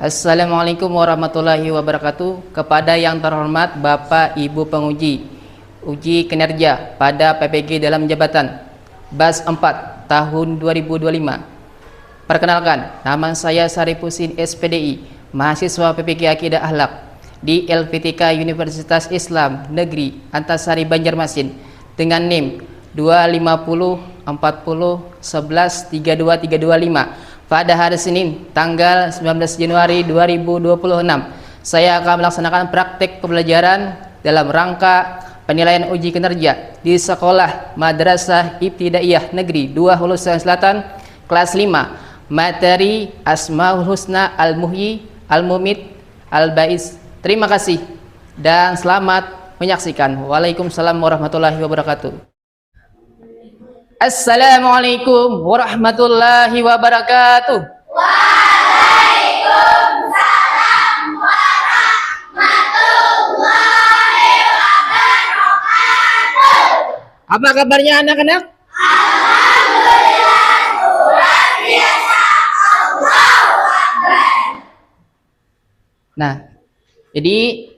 Assalamualaikum warahmatullahi wabarakatuh. Kepada yang terhormat Bapak Ibu penguji uji kinerja pada PPG dalam jabatan BAS 4 tahun 2025. Perkenalkan, nama saya Sarifusin SPDI, mahasiswa PPG Akidah Akhlak di LPTK Universitas Islam Negeri Antasari Banjarmasin dengan NIM 250 40 11 32 325 pada hari Senin tanggal 19 Januari 2026. Saya akan melaksanakan praktek pembelajaran dalam rangka penilaian uji kinerja di Sekolah Madrasah Ibtidaiyah Negeri 2 Hulu Selatan kelas 5, materi Asmaul Husna Al-Muhyi Al-Mumit Al-Bais. Terima kasih dan selamat menyaksikan. Waalaikumsalam warahmatullahi wabarakatuh. Assalamualaikum warahmatullahi wabarakatuh. Waalaikumsalam warahmatullahi wabarakatuh. Apa kabarnya anak-anak? Alhamdulillah, luar biasa. Allahu Akbar. Nah, jadi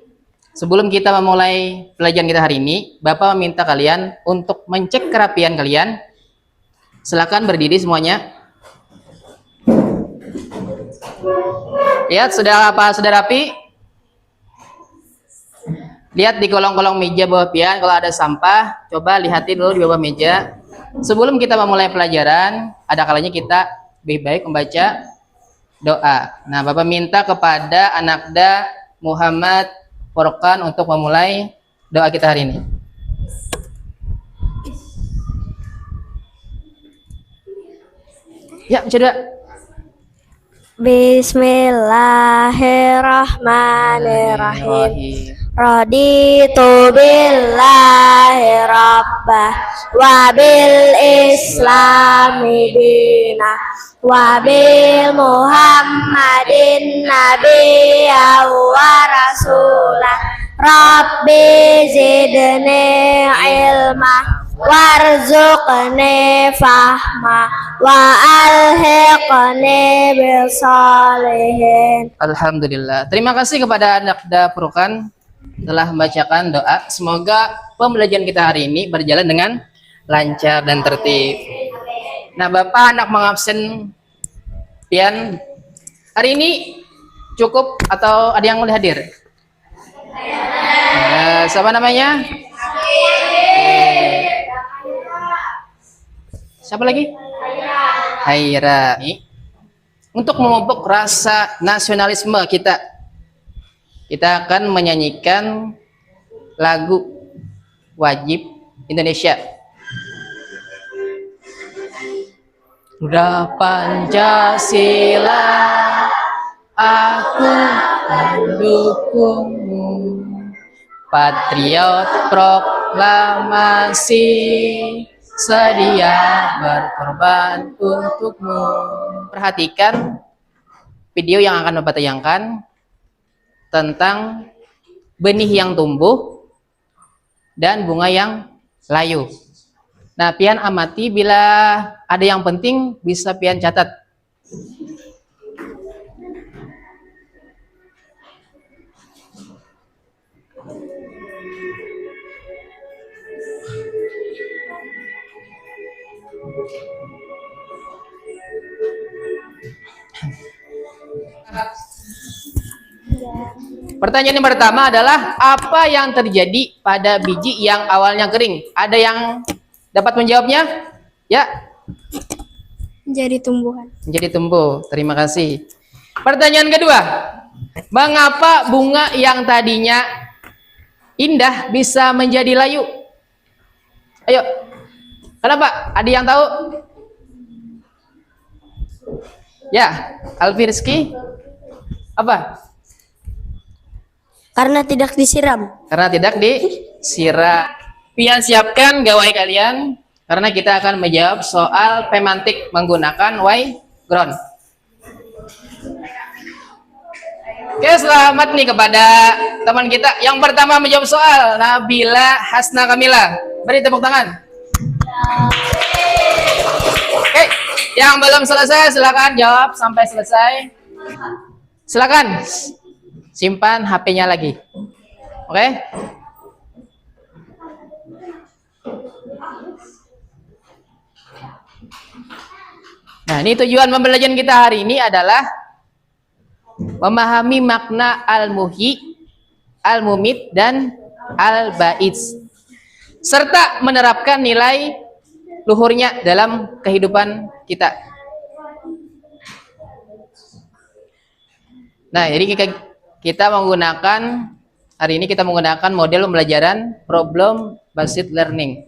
sebelum kita memulai pelajaran kita hari ini, Bapak meminta kalian untuk mencek kerapian kalian. Silakan berdiri semuanya. Lihat sudah apa? Sudah rapi? Lihat di kolong-kolong meja bawah pian, kalau ada sampah, coba lihatin dulu di bawah meja. Sebelum kita memulai pelajaran, ada kalanya kita lebih baik membaca doa. Nah, Bapak minta kepada Anakda Muhammad Furqan untuk memulai doa kita hari ini. Ya, coba. Bismillahirrahmanirrahim. Raditu billahi rabbah wa bil islami dinah wa bil muhammadin nabiyya wa rasulah. Rabbi zidni ilma warzuqni fahma wa alhiqni bisalihin. Alhamdulillah. Terima kasih kepada Anakda Furqan telah membacakan doa. Semoga pembelajaran kita hari ini berjalan dengan lancar dan tertib. Nah, Bapak anak mengabsen pian hari ini cukup atau ada yang boleh hadir? Siapa namanya? Siapa lagi? Haira. Untuk memupuk rasa nasionalisme kita akan menyanyikan lagu wajib Indonesia. Udah Pancasila, aku mendukungmu. Patriot proklamasi, sedia berkorban untukmu. Perhatikan video yang akan Bapak tayangkan tentang benih yang tumbuh dan bunga yang layu. Nah, pian amati, bila ada yang penting bisa pian catat. Pertanyaan yang pertama adalah apa yang terjadi pada biji yang awalnya kering? Ada yang dapat menjawabnya? Ya. Menjadi tumbuhan. Menjadi tumbuh. Terima kasih. Pertanyaan kedua. Mengapa bunga yang tadinya indah bisa menjadi layu? Ayo. Kenapa? Ada yang tahu? Ya, Alfirski. Apa? Karena tidak disiram. Karena tidak disiram. Pian siapkan gawai kalian karena kita akan menjawab soal pemantik menggunakan ground. Oke, selamat nih kepada teman kita yang pertama menjawab soal, Nabila Hasna Kamila. Beri tepuk tangan. Oke, yang belum selesai silakan jawab sampai selesai. Silakan simpan HP-nya lagi. Oke? Nah, ini tujuan pembelajaran kita hari ini adalah memahami makna al-muhyi, al-mumit, dan al-ba'is, serta menerapkan nilai luhurnya dalam kehidupan kita. Nah, jadi kita menggunakan hari ini kita menggunakan model pembelajaran problem based learning.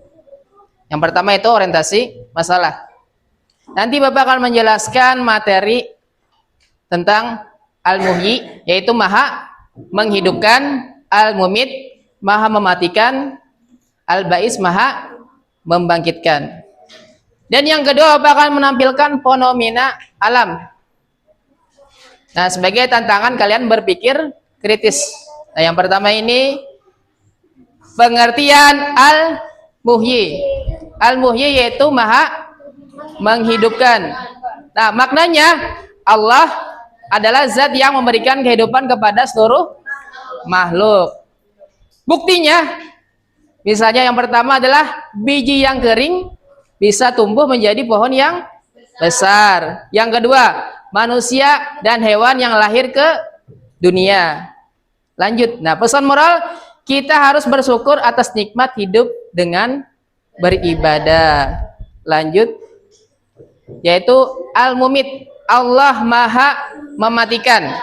Yang pertama itu orientasi masalah. Nanti Bapak akan menjelaskan materi tentang al-muhyi, yaitu maha menghidupkan, al-mumit maha mematikan, al-ba'is maha membangkitkan. Dan yang kedua Bapak akan menampilkan fenomena alam. Nah, sebagai tantangan kalian berpikir kritis. Nah, yang pertama ini pengertian al-muhyi. Al-muhyi yaitu maha menghidupkan. Nah, maknanya Allah adalah zat yang memberikan kehidupan kepada seluruh makhluk. Buktinya, misalnya yang pertama adalah biji yang kering bisa tumbuh menjadi pohon yang besar. Yang kedua, manusia dan hewan yang lahir ke dunia. Lanjut. Nah, pesan moral, kita harus bersyukur atas nikmat hidup dengan beribadah. Lanjut. Yaitu al-mumit, Allah maha mematikan.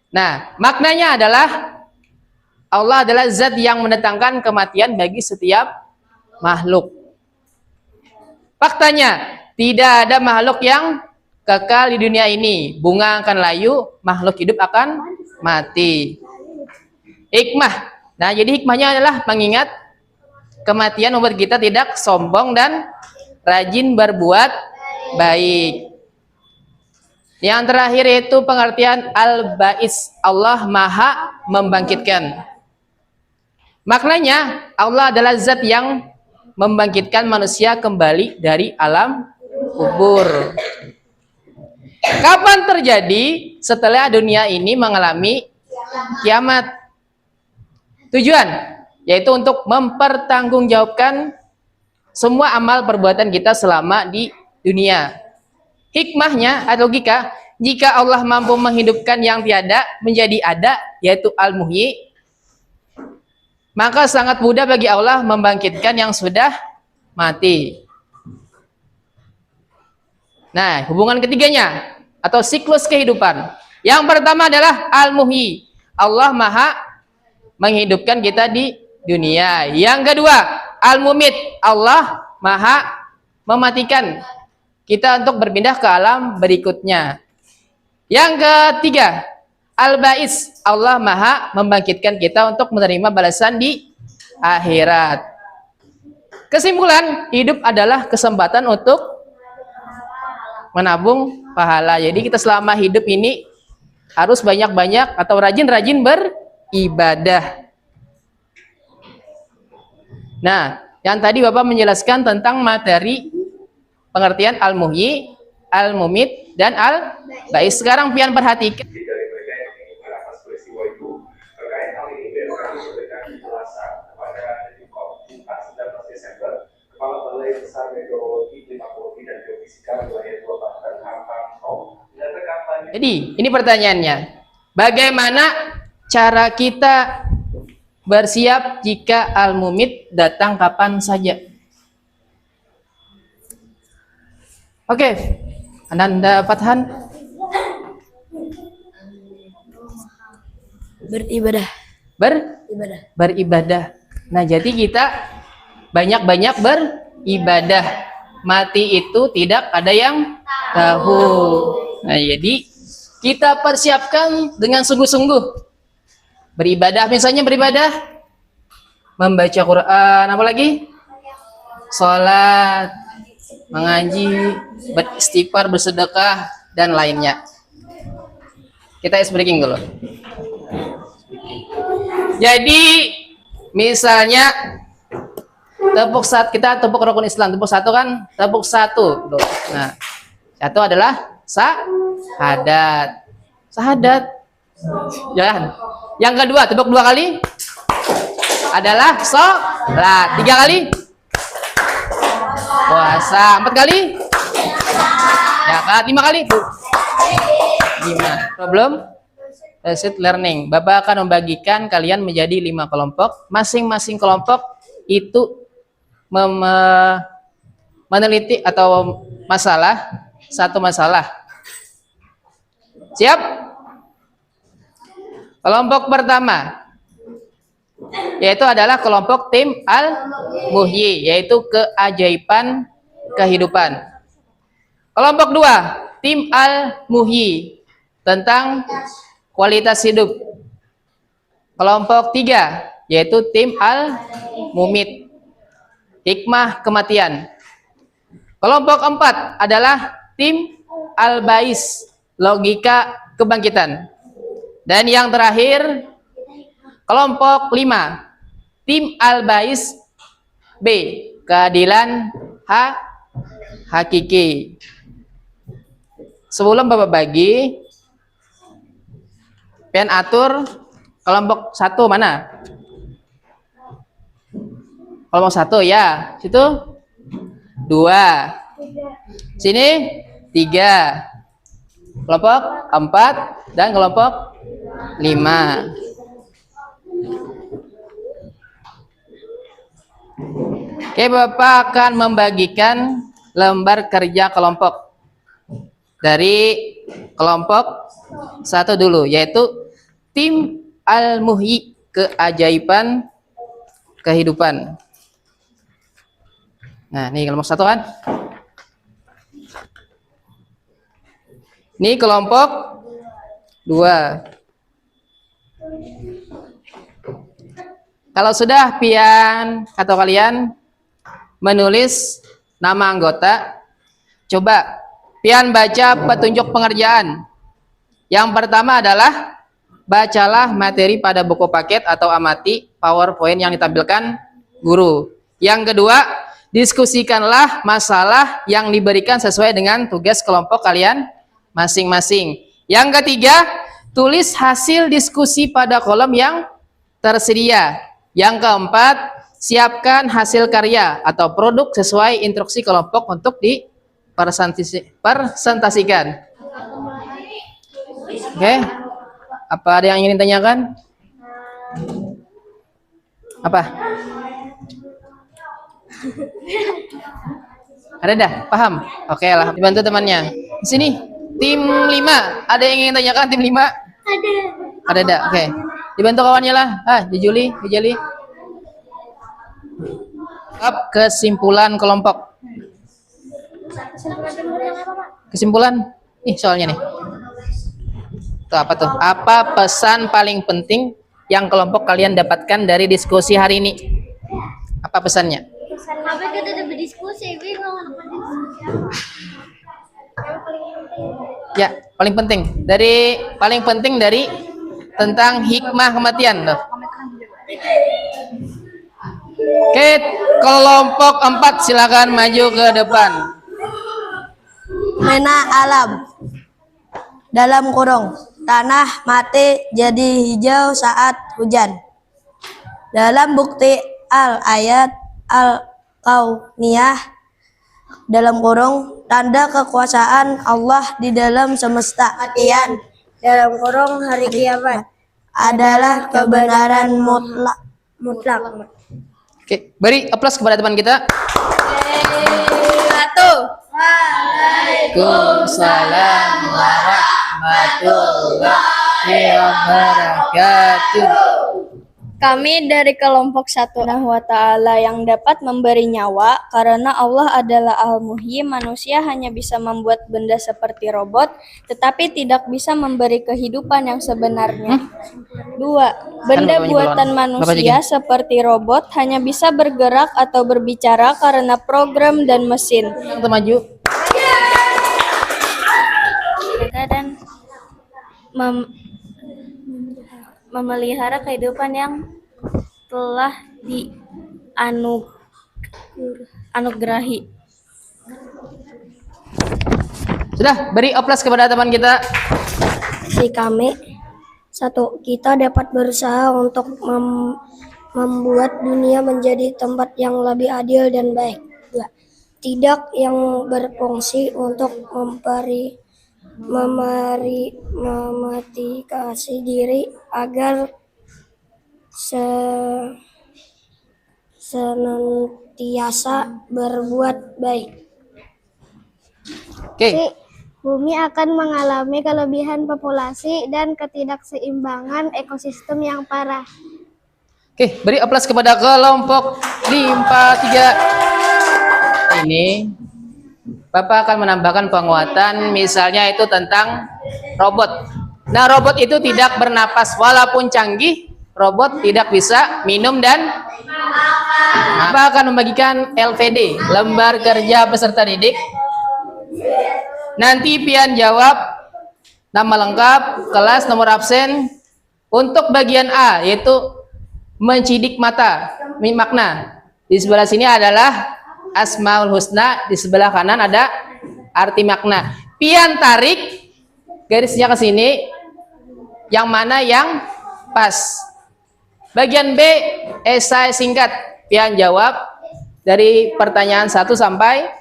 Nah, maknanya adalah Allah adalah zat yang mendatangkan kematian bagi setiap makhluk. Faktanya, tidak ada makhluk yang kekal di dunia ini. Bunga akan layu, makhluk hidup akan mati. Hikmah. Nah, jadi hikmahnya adalah mengingat kematian membuat kita tidak sombong dan rajin berbuat baik. Yang terakhir yaitu pengertian al-ba'is, Allah maha membangkitkan. Maknanya Allah adalah zat yang membangkitkan manusia kembali dari alam kubur. Kapan terjadi? Setelah dunia ini mengalami kiamat. Tujuan yaitu untuk mempertanggungjawabkan semua amal perbuatan kita selama di dunia. Hikmahnya atau logika, jika Allah mampu menghidupkan yang tiada menjadi ada, yaitu al-muhyi, maka sangat mudah bagi Allah membangkitkan yang sudah mati. Nah, hubungan ketiganya atau siklus kehidupan. Yang pertama adalah al-muhyi, Allah maha menghidupkan kita di dunia. Yang kedua, al-mumit, Allah maha mematikan kita untuk berpindah ke alam berikutnya. Yang ketiga, al-ba'is, Allah maha membangkitkan kita untuk menerima balasan di akhirat. Kesimpulan, hidup adalah kesempatan untuk menabung pahala. Jadi kita selama hidup ini harus banyak-banyak atau rajin-rajin beribadah. Nah, yang tadi Bapak menjelaskan tentang materi pengertian al-muhyi, al-mumit, dan al-ba'is. Sekarang pian perhatikan. Dari mereka yang mengingat atas peristiwa itu, terkait hal ini BMKG memberikan penjelasan kepada Detikop 19 Desember, Kepala Balai Besar Meteorologi, Klimatologi, dan Geofisika wilayah 2 Banten, Hartanto, menyatakan. Jadi, ini pertanyaannya. Bagaimana cara kita bersiap jika al-mumit datang kapan saja? Oke, Ananda Fathan. Beribadah. Beribadah. Nah, jadi kita banyak-banyak beribadah. Mati itu tidak ada yang tahu. Nah, jadi kita persiapkan dengan sungguh-sungguh. Beribadah, misalnya beribadah membaca Quran, apa lagi? Sholat, mengaji, beristighfar, bersedekah, dan lainnya. Kita ice breaking dulu. Jadi misalnya kita tepuk rukun Islam, tepuk satu kan, tepuk satu. Nah, satu adalah syahadat. Syahadat. Jangan. Yang kedua, tepuk 2 kali. Adalah sholat. 3 kali. Puasa. 4 kali. Zakat. 5 kali. 5. Problem? Research learning. Bapak akan membagikan kalian menjadi 5 kelompok. Masing-masing kelompok itu meneliti atau satu masalah. Siap? Kelompok pertama yaitu adalah kelompok tim al-muhyi, yaitu keajaiban kehidupan. Kelompok 2, tim al-muhyi, tentang kualitas hidup. Kelompok 3 yaitu tim al-mumit, hikmah kematian. Kelompok 4 adalah tim al-bais, logika kebangkitan. Dan yang terakhir, kelompok 5, tim al-bais B, keadilan hakiki. Sebelum Bapak bagi, pengen atur kelompok 1 mana? Kelompok 1 ya, situ 2, sini 3, kelompok 4 dan kelompok 5. Oke, Bapak akan membagikan lembar kerja kelompok dari kelompok 1 dulu, yaitu tim al-muhyi, keajaiban kehidupan. Nah, ini kelompok 1 kan? Ini kelompok 2. Kalau sudah pian atau kalian menulis nama anggota, coba pian baca petunjuk pengerjaan. Yang pertama adalah bacalah materi pada buku paket atau amati PowerPoint yang ditampilkan guru. Yang kedua, diskusikanlah masalah yang diberikan sesuai dengan tugas kelompok kalian masing-masing. Yang ketiga, tulis hasil diskusi pada kolom yang tersedia. Yang keempat, siapkan hasil karya atau produk sesuai instruksi kelompok untuk dipresentasikan. Oke, apa ada yang ingin ditanyakan? Apa? Ada dah, paham? Oke lah, dibantu temannya. Di sini, tim 5, ada yang ingin tanyakan tim 5? Ada dah, oke. Dibantu kawannya lah. Juli. Kesimpulan kelompok. Kesimpulan? Soalnya nih. Tuh apa tuh? Apa pesan paling penting yang kelompok kalian dapatkan dari diskusi hari ini? Apa pesannya? Apa kita udah berdiskusi, bingung. Ya, paling penting dari tentang hikmah kematian loh. Oke, kelompok 4 silakan maju ke depan. Mena alam. Dalam kurung, tanah mati jadi hijau saat hujan. Dalam bukti al-ayat al-kauniyah, dalam kurung, tanda kekuasaan Allah di dalam semesta. Artian, dalam kurung hari kiamat adalah kebenaran mutlak. Oke, beri aplaus kepada teman kita. Waalaikumsalam warahmatullahi wabarakatuh. Kami dari kelompok 1 wa ta'ala yang dapat memberi nyawa karena Allah adalah al-muhyi. Manusia hanya bisa membuat benda seperti robot, tetapi tidak bisa memberi kehidupan yang sebenarnya. 2. Benda buatan manusia seperti robot hanya bisa bergerak atau berbicara karena program dan mesin. Kita maju. Dan memelihara kehidupan yang telah dianugerahi. Sudah, beri aplaus kepada teman kita. refleksi kami. 1. Kita dapat berusaha untuk membuat dunia menjadi tempat yang lebih adil dan baik. 2. Tidak yang berfungsi untuk memotivasi diri agar senantiasa berbuat baik. Oke. Bumi akan mengalami kelebihan populasi dan ketidakseimbangan ekosistem yang parah. Oke, beri aplaus kepada kelompok 5, 3. Ini Bapak akan menambahkan penguatan, misalnya itu tentang robot. Nah, robot itu tidak bernapas, walaupun canggih, robot tidak bisa minum dan Bapak akan membagikan LPD, lembar kerja peserta didik. Nanti pian jawab nama lengkap, kelas, nomor absen. Untuk bagian A, yaitu mencidik mata, makna. Di sebelah sini adalah Asmaul Husna, di sebelah kanan ada arti makna. Pian tarik garisnya ke sini, yang mana yang pas. Bagian B, esai singkat. Pian jawab dari pertanyaan 1 sampai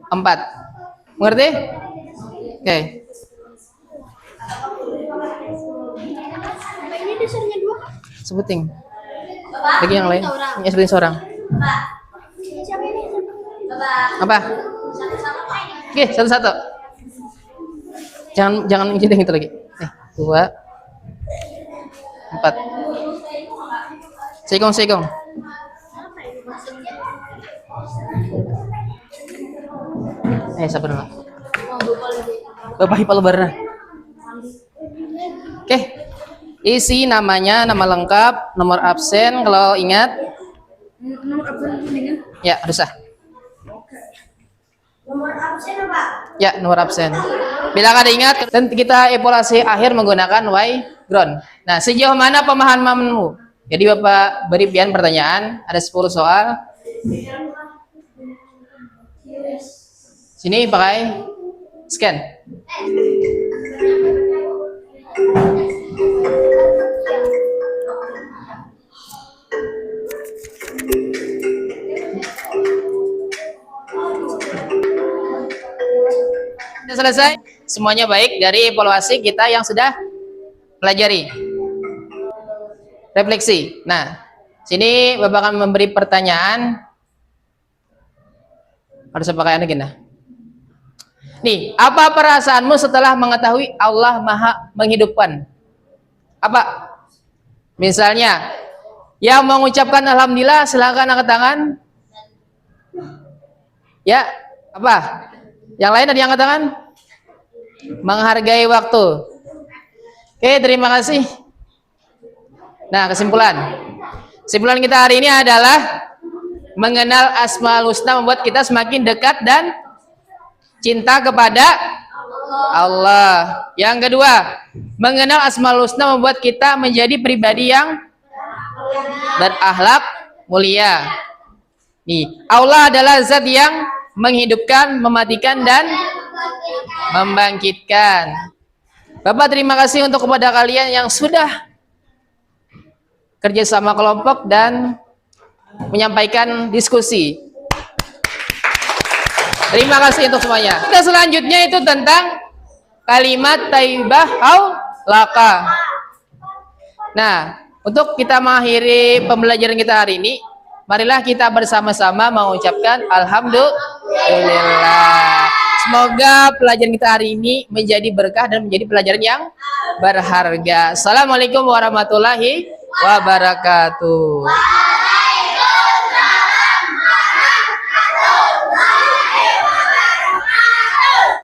4. Mengerti? Oke. Ini dasarnya 2. Sebutin. Bagi yang lain. Ya, sebutin seorang. Siapa ini? Apa? Oke, satu-satu. Jangan ngikutin itu lagi. 2, 4. Segong. Sabar lah. Bapak Hipal Lebaran. Oke. Isi namanya, nama lengkap, nomor absen kalau ingat. Nomor absen dengan? Ya, harus sah. Nomor absen apa? Ya, nomor absen. Bila ada ingat, dan kita evaluasi akhir menggunakan Y-ground. Nah, sejauh mana pemahamanmu? Jadi Bapak beri pian pertanyaan, ada 10 soal. Sini pakai scan. Sudah selesai? Semuanya baik dari evaluasi kita yang sudah pelajari. Refleksi. Nah, sini Bapak akan memberi pertanyaan. Harus pakai lagi nah. Nih, apa perasaanmu setelah mengetahui Allah Maha menghidupkan? Apa? Misalnya, yang mengucapkan alhamdulillah silakan angkat tangan. Ya, apa? Yang lain ada yang angkat tangan? Menghargai waktu. Oke, terima kasih. Nah, kesimpulan. Kesimpulan kita hari ini adalah mengenal Asmaul Husna membuat kita semakin dekat dan cinta kepada Allah. Yang kedua, mengenal Asmaul Husna membuat kita menjadi pribadi yang berakhlak mulia. Nih, Allah adalah zat yang menghidupkan, mematikan, dan membangkitkan. Bapak terima kasih untuk kepada kalian yang sudah kerjasama kelompok dan menyampaikan diskusi. Terima kasih untuk semuanya. Kita selanjutnya itu tentang kalimat thayyibah laka. Nah, untuk kita mengakhiri pembelajaran kita hari ini, marilah kita bersama-sama mengucapkan alhamdulillah. Semoga pelajaran kita hari ini menjadi berkah dan menjadi pelajaran yang berharga. Assalamualaikum warahmatullahi wabarakatuh.